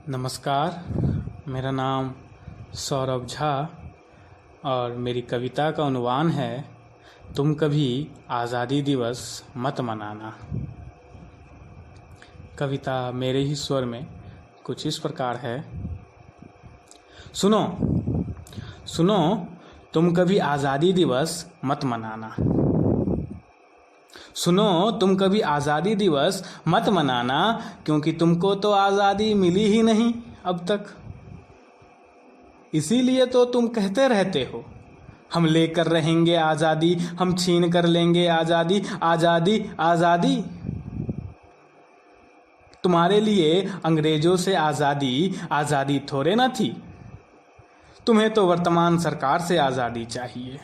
नमस्कार, मेरा नाम सौरभ झा और मेरी कविता का उन्वान है तुम कभी आज़ादी दिवस मत मनाना। कविता मेरे ही स्वर में कुछ इस प्रकार है। सुनो सुनो, तुम कभी आज़ादी दिवस मत मनाना। सुनो, तुम कभी आज़ादी दिवस मत मनाना, क्योंकि तुमको तो आज़ादी मिली ही नहीं अब तक। इसीलिए तो तुम कहते रहते हो हम लेकर रहेंगे आज़ादी, हम छीन कर लेंगे आज़ादी, आज़ादी आज़ादी। तुम्हारे लिए अंग्रेजों से आज़ादी आज़ादी थोड़े ना थी। तुम्हें तो वर्तमान सरकार से आज़ादी चाहिए।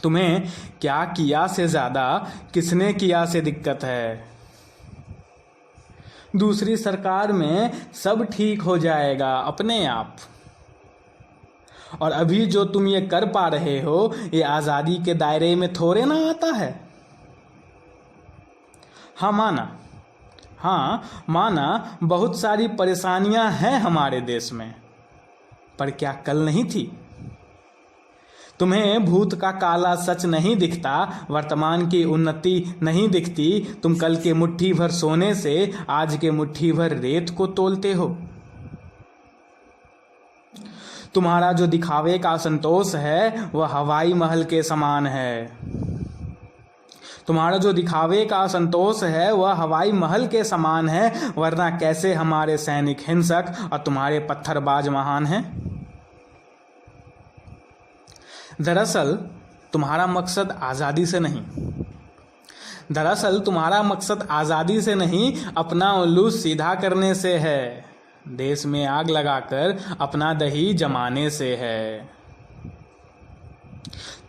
तुम्हें क्या किया से ज़्यादा किसने किया से दिक्कत है। दूसरी सरकार में सब ठीक हो जाएगा अपने आप। और अभी जो तुम ये कर पा रहे हो ये आज़ादी के दायरे में थोड़े ना आता है। हाँ माना बहुत सारी परेशानियां हैं हमारे देश में, पर क्या कल नहीं थी। तुम्हें भूत का काला सच नहीं दिखता, वर्तमान की उन्नति नहीं दिखती। तुम कल के मुट्ठी भर सोने से आज के मुट्ठी भर रेत को तोलते हो। तुम्हारा जो दिखावे का संतोष है वह हवाई महल के समान है। तुम्हारा जो दिखावे का संतोष है वह हवाई महल के समान है, वरना कैसे हमारे सैनिक हिंसक और तुम्हारे पत्थरबाज महान हैं। दरअसल तुम्हारा मकसद आज़ादी से नहीं, अपना उल्लू सीधा करने से है। देश में आग लगाकर अपना दही जमाने से है।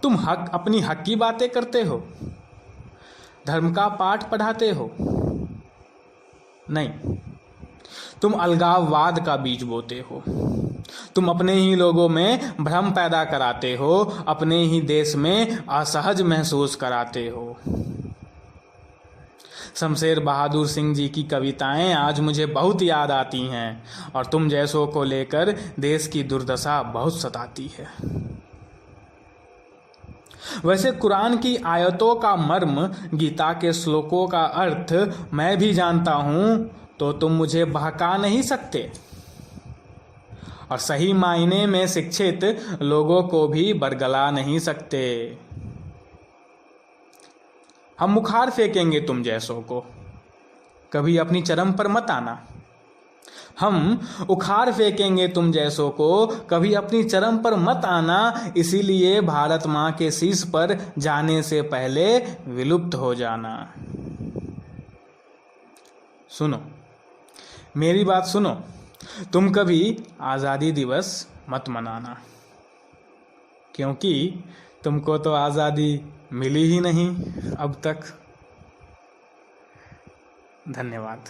तुम अपनी हक की बातें करते हो, धर्म का पाठ पढ़ाते हो। नहीं, तुम अलगाववाद का बीज बोते हो। तुम अपने ही लोगों में भ्रम पैदा कराते हो, अपने ही देश में असहज महसूस कराते हो। शमशेर बहादुर सिंह जी की कविताएं आज मुझे बहुत याद आती हैं, और तुम जैसों को लेकर देश की दुर्दशा बहुत सताती है। वैसे कुरान की आयतों का मर्म, गीता के श्लोकों का अर्थ मैं भी जानता हूं, तो तुम मुझे बहका नहीं सकते। और सही मायने में शिक्षित लोगों को भी बरगला नहीं सकते। हम मुखार फेंकेंगे तुम जैसों को, कभी अपनी चरम पर मत आना। हम उखाड़ फेंकेंगे तुम जैसों को, कभी अपनी चरम पर मत आना। इसीलिए भारत माँ के शीश पर जाने से पहले विलुप्त हो जाना। सुनो, मेरी बात सुनो, तुम कभी आज़ादी दिवस मत मनाना, क्योंकि तुमको तो आज़ादी मिली ही नहीं अब तक। धन्यवाद।